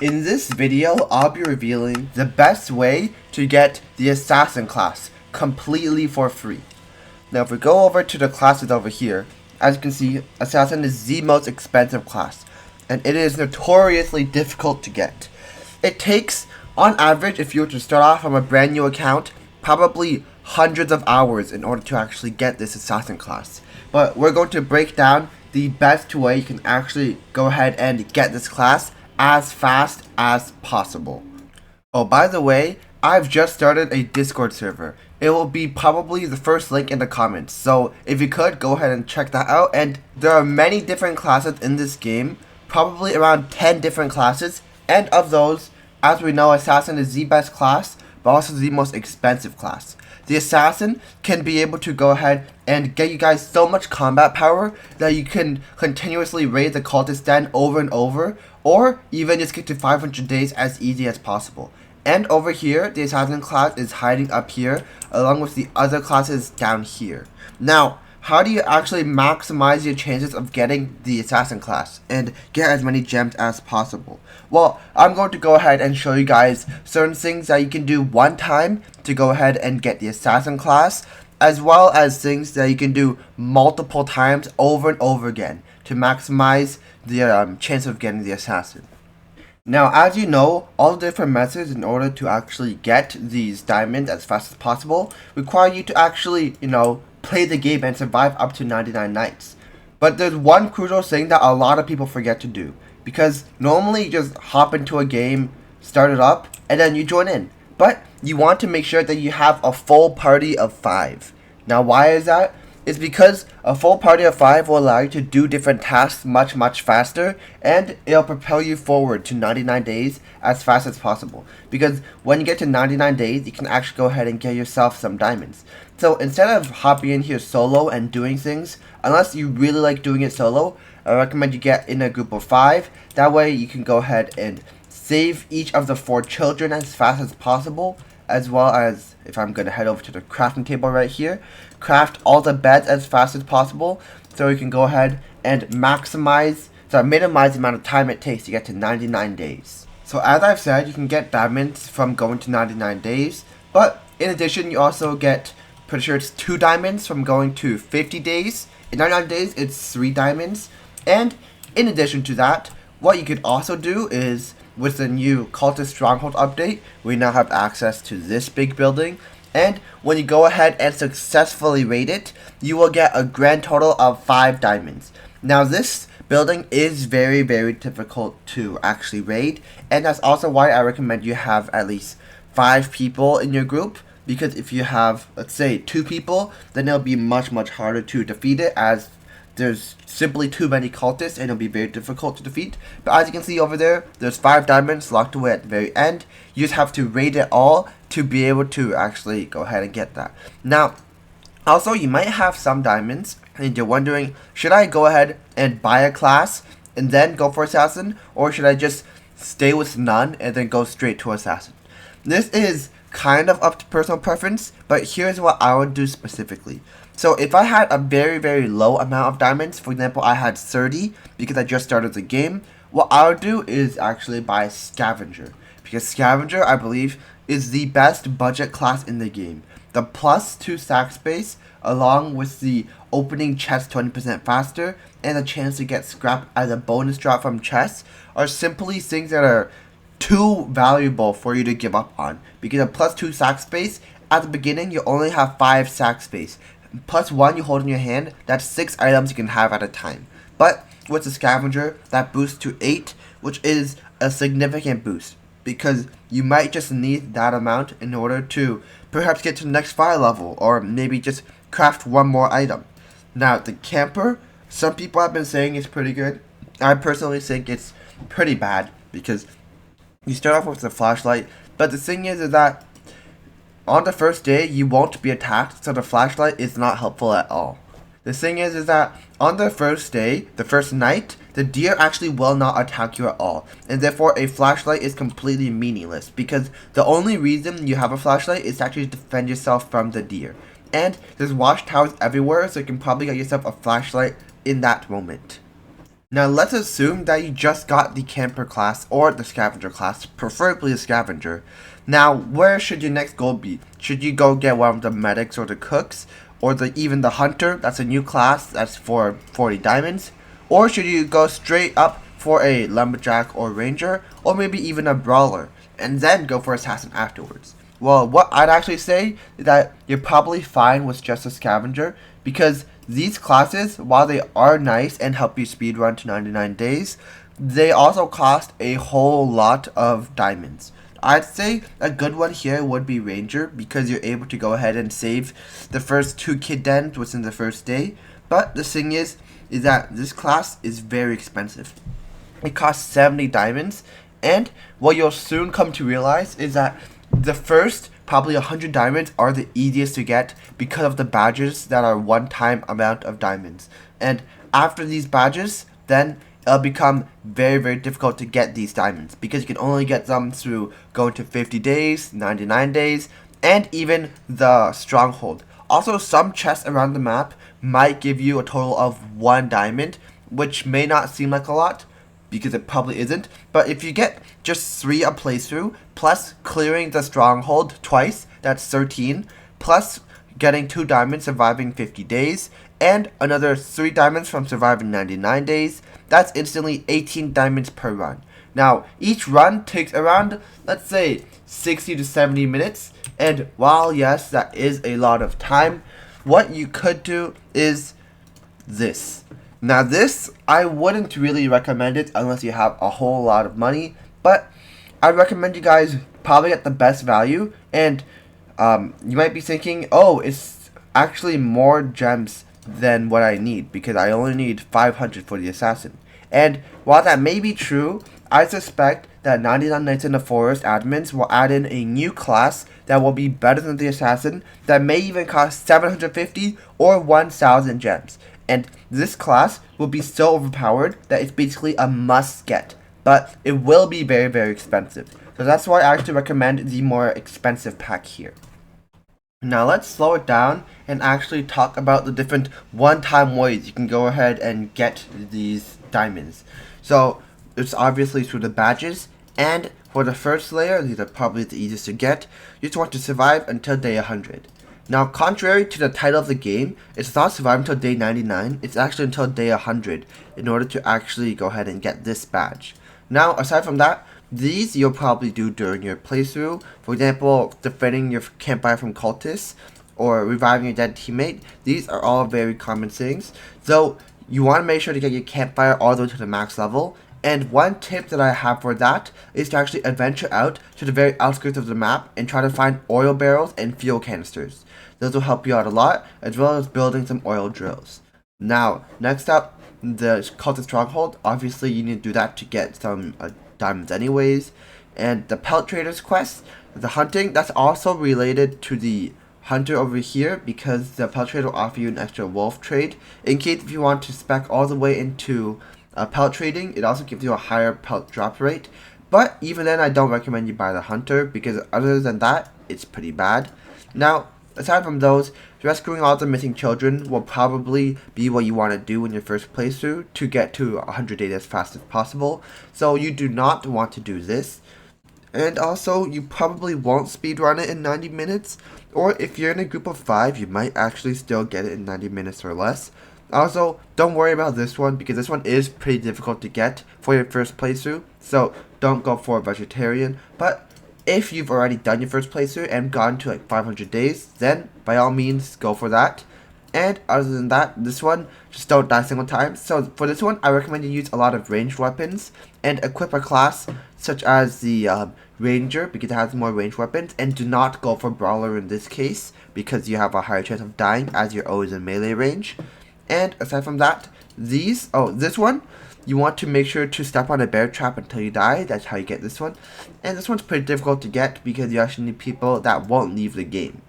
In this video, I'll be revealing the best way to get the Assassin class completely for free. Now if we go over to the classes over here, as you can see, Assassin is the most expensive class, and it is notoriously difficult to get. It takes, on average, if you were to start off from a brand new account, probably hundreds of hours in order to actually get this Assassin class. But we're going to break down the best way you can actually go ahead and get this class as fast as possible. Oh, by the way, I've just started a Discord server. It will be probably the first link in the comments, so if you could, go ahead and check that out. And there are many different classes in this game, probably around 10 different classes, and of those, as we know, Assassin is the best class, but also the most expensive class. The Assassin can be able to go ahead and get you guys so much combat power that you can continuously raid the cultist den over and over, or even just get to 500 days as easy as possible. And over here, the Assassin class is hiding up here, along with the other classes down here. Now, how do you actually maximize your chances of getting the Assassin class and get as many gems as possible? Well, I'm going to go ahead and show you guys certain things that you can do one time to go ahead and get the Assassin class, as well as things that you can do multiple times over and over again to maximize the chance of getting the Assassin. Now, as you know, all the different methods in order to actually get these diamonds as fast as possible require you to actually, play the game and survive up to 99 nights. But there's one crucial thing that a lot of people forget to do, because normally you just hop into a game, start it up, and then you join in. But you want to make sure that you have a full party of 5. Now, why is that? It's because a full party of 5 will allow you to do different tasks much faster, and it'll propel you forward to 99 days as fast as possible. Because when you get to 99 days, you can actually go ahead and get yourself some diamonds. So instead of hopping in here solo and doing things, unless you really like doing it solo, I recommend you get in a group of 5. That way you can go ahead and save each of the 4 children as fast as possible, as well as, if I'm going to head over to the crafting table right here, craft all the beds as fast as possible so you can go ahead and minimize the amount of time it takes to get to 99 days. So as I've said, you can get diamonds from going to 99 days, but in addition you also get, pretty sure it's 2 diamonds from going to 50 days. In 99 days it's 3 diamonds, and in addition to that, what you could also do is, with the new Cultist Stronghold update, we now have access to this big building, and when you go ahead and successfully raid it, you will get a grand total of 5 diamonds. Now this building is very difficult to actually raid, and that's also why I recommend you have at least 5 people in your group, because if you have, let's say, 2 people, then it'll be much harder to defeat it, as there's simply too many cultists and it'll be very difficult to defeat. But as you can see over there, there's 5 diamonds locked away at the very end. You just have to raid it all to be able to actually go ahead and get that. Now, also you might have some diamonds and you're wondering, should I go ahead and buy a class and then go for Assassin, or should I just stay with none and then go straight to Assassin? This is kind of up to personal preference, but here's what I would do specifically. So if I had a very low amount of diamonds, for example I had 30 because I just started the game, what I would do is actually buy Scavenger, because Scavenger, I believe, is the best budget class in the game. The +2 stack space, along with the opening chest 20% faster and the chance to get scrap as a bonus drop from chests, are simply things that are too valuable for you to give up on, because a +2 stack space, at the beginning you only have 5 stack space. +1 you hold in your hand, that's 6 items you can have at a time. But with the Scavenger, that boosts to 8, which is a significant boost, because you might just need that amount in order to perhaps get to the next fire level, or maybe just craft one more item. Now the Camper, some people have been saying it's pretty good. I personally think it's pretty bad, because you start off with the flashlight, but the thing is that on the first day you won't be attacked, so the flashlight is not helpful at all. The thing is that on the first day, the first night, the deer actually will not attack you at all, and therefore a flashlight is completely meaningless, because the only reason you have a flashlight is to actually defend yourself from the deer. And there's watchtowers everywhere, so you can probably get yourself a flashlight in that moment. Now let's assume that you just got the camper class or the scavenger class, preferably the scavenger. Now where should your next goal be? Should you go get one of the medics or the cooks, or even the hunter? That's a new class that's for 40 diamonds. Or should you go straight up for a lumberjack or ranger, or maybe even a brawler, and then go for assassin afterwards? Well, what I'd actually say is that you're probably fine with just a scavenger, because these classes, while they are nice and help you speedrun to 99 days, they also cost a whole lot of diamonds. I'd say a good one here would be Ranger, because you're able to go ahead and save the first 2 kid dens within the first day. But the thing is that this class is very expensive. It costs 70 diamonds, and what you'll soon come to realize is that the first probably 100 diamonds are the easiest to get because of the badges that are one-time amount of diamonds. And after these badges, then it'll become very, very difficult to get these diamonds, because you can only get them through going to 50 days, 99 days, and even the stronghold. Also, some chests around the map might give you a total of 1 diamond, which may not seem like a lot, because it probably isn't, but if you get just 3 a playthrough, plus clearing the stronghold twice, that's 13, plus getting 2 diamonds surviving 50 days, and another 3 diamonds from surviving 99 days, that's instantly 18 diamonds per run. Now, each run takes around, let's say, 60 to 70 minutes, and while yes, that is a lot of time, what you could do is this. Now this, I wouldn't really recommend it unless you have a whole lot of money, but I recommend you guys probably get the best value, and you might be thinking, oh, it's actually more gems than what I need, because I only need 500 for the assassin. And while that may be true, I suspect that 99 Nights in the Forest admins will add in a new class that will be better than the assassin, that may even cost 750 or 1000 gems. And this class will be so overpowered that it's basically a must get, but it will be very, very expensive. So that's why I actually recommend the more expensive pack here. Now let's slow it down and actually talk about the different one-time ways you can go ahead and get these diamonds. So it's obviously through the badges, and for the first layer, these are probably the easiest to get. You just want to survive until day 100. Now, contrary to the title of the game, it's not survive until day 99, it's actually until day 100 in order to actually go ahead and get this badge. Now, aside from that, these you'll probably do during your playthrough. For example, defending your campfire from cultists, or reviving your dead teammate. These are all very common things. So, you want to make sure to get your campfire all the way to the max level. And one tip that I have for that is to actually adventure out to the very outskirts of the map and try to find oil barrels and fuel canisters. Those will help you out a lot, as well as building some oil drills. Now, next up, the Cultist Stronghold. Obviously, you need to do that to get some diamonds anyways. And the Pelt Trader's quest, the hunting, that's also related to the hunter over here, because the Pelt Trader will offer you an extra wolf trade. In case if you want to spec all the way into pelt trading, it also gives you a higher pelt drop rate. But even then, I don't recommend you buy the hunter, because other than that, it's pretty bad. Now, aside from those, rescuing all the missing children will probably be what you want to do in your first playthrough to get to 100 days as fast as possible. So you do not want to do this. And also, you probably won't speedrun it in 90 minutes. Or if you're in a group of 5, you might actually still get it in 90 minutes or less. Also, don't worry about this one, because this one is pretty difficult to get for your first playthrough. So don't go for a vegetarian. But if you've already done your first playthrough and gone to like 500 days, then by all means go for that. And other than that, this one, just don't die single time. So for this one, I recommend you use a lot of ranged weapons and equip a class such as the Ranger, because it has more ranged weapons, and do not go for Brawler in this case, because you have a higher chance of dying as you're always in melee range. And aside from that, this one, you want to make sure to step on a bear trap until you die. That's how you get this one. And this one's pretty difficult to get, because you actually need people that won't leave the game.